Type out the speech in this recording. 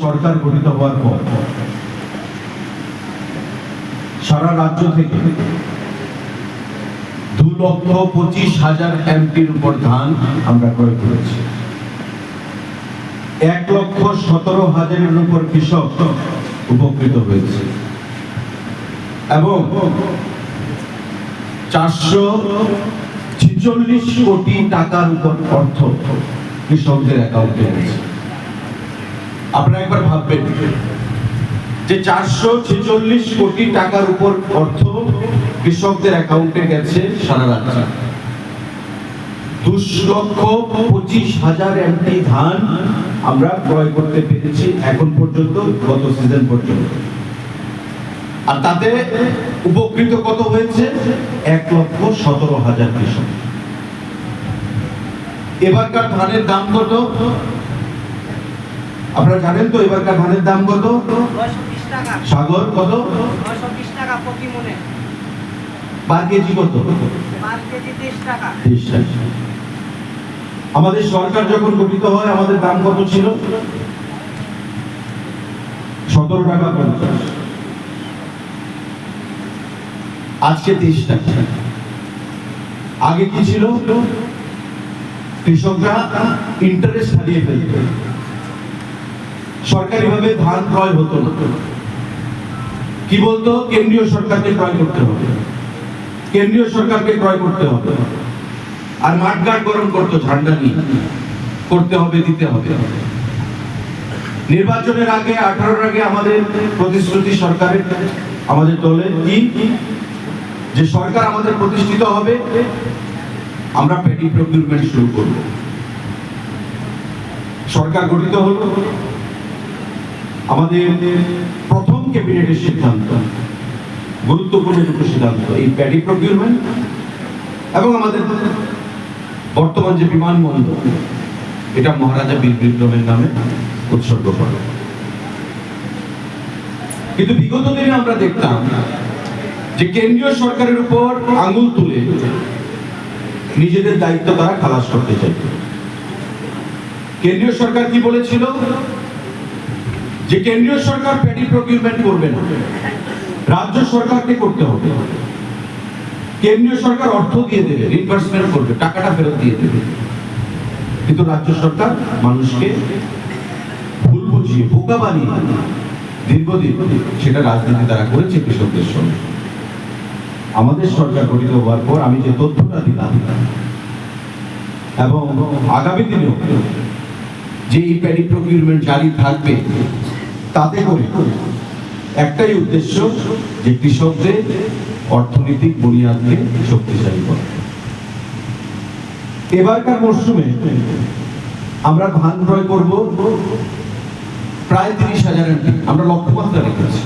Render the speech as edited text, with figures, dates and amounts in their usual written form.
সরকার গঠিত হওয়ার পর সারা রাজ্য থেকে 2,25,000 এমপির উপর ধান আমরা ক্রয় করেছি। 1,17,000-এর উপর কৃষক উপকৃত হয়েছে এবং 446 কোটি টাকার উপর অর্থ কৃষকদের অ্যাকাউন্টে গেছে। আপনারা একবার ভাববেন যে 446 কোটি টাকার উপর অর্থ কৃষকদের অ্যাকাউন্টে গেছে সারা রাজ্যে। 2,25,000 এমটি ধান আমরা ক্রয় করতে পেরেছি এখন পর্যন্ত, গত সিজন পর্যন্ত। আর তাতে উপকৃত কত হয়েছে? 1,17,000 কৃষক। এবারকার ধানের দাম কত আপনারা জানেন তো? এবারকার ধানের দাম কত? 920 টাকা। সাগর কত? 920 টাকা প্রতি মনে। পার কেজি কত? পার কেজি 30 টাকা। 30 টাকা। আমাদের সরকার যখন গঠিত হয় আমাদের দাম কত ছিল? 17 টাকা 50। আজকে 30 টাকা। আগে কি ছিল? কৃষকরা ইন্টারেস্ট হারিয়ে ফেলত, সরকারিভাবে ধান ক্রয় হতো না। কি বলতো? কেন্দ্রীয় সরকারকে ক্রয় করতে হবে, কেন্দ্রীয় সরকারকে ক্রয় করতে হবে। আর মাঠঘাট গরম করতো ঝান্ডা নিয়ে, করতে হবে, দিতে হবে। নির্বাচনের আগে 18-র আগে আমাদের প্রতিশ্রুতি সরকারের, আমাদের দলের কি, যে সরকার আমাদের প্রতিষ্ঠিত হবে, আমরা প্যাডি প্রকিউরমেন্ট শুরু করব। সরকার গঠিত হলো, আমাদের প্রথম ক্যাবিনেটের সিদ্ধান্ত, গুরুত্বপূর্ণ দুটো সিদ্ধান্ত, এই প্যাডি প্রকিউরমেন্ট এবং আমাদের বর্তমান যে বিমানবন্দর, এটা মহারাজা বীর বিক্রমের নামে উৎসর্গ করা। কিন্তু বিগত দিনে আমরা দেখতাম যে কেন্দ্রীয় সরকারের উপর আঙুল তুলে নিজেদের দায়িত্ব তারা খালাস করতে চাইত। কেন্দ্রীয় সরকার কি বলেছিল? যে কেন্দ্রীয় সরকার প্যাডি প্রকিউরমেন্ট করবে না, রাজ্য সরকারকে করতে হবে। কেন্দ্রীয় সরকার অর্থ দিয়ে দেবে, রিইম্বার্সমেন্ট করবে, টাকাটা ফেরত দিয়ে দেবে। কিন্তু রাজ্য সরকার মানুষকে ভুল বুঝিয়ে, বোকা বানিয়ে দীর্ঘদিন সেটা রাজনীতি তারা করেছে কৃষকদের সঙ্গে। আমাদের সরকার গঠিত হওয়ার পর আমি যে তথ্যটা দিলাম এবং আগামী দিনেও যে এই প্যাডি প্রকিউরমেন্ট জারি থাকবে, তাতে করে একটাই উদ্দেশ্য, যে কৃষকদের অর্থনৈতিক বুনিয়াদকে শক্তিশালী করা। এবারকার মরশুমে আমরা ধান ক্রয় করব প্রায় 30,000 এমপি, আমরা লক্ষ্যমাত্রা রেখেছি।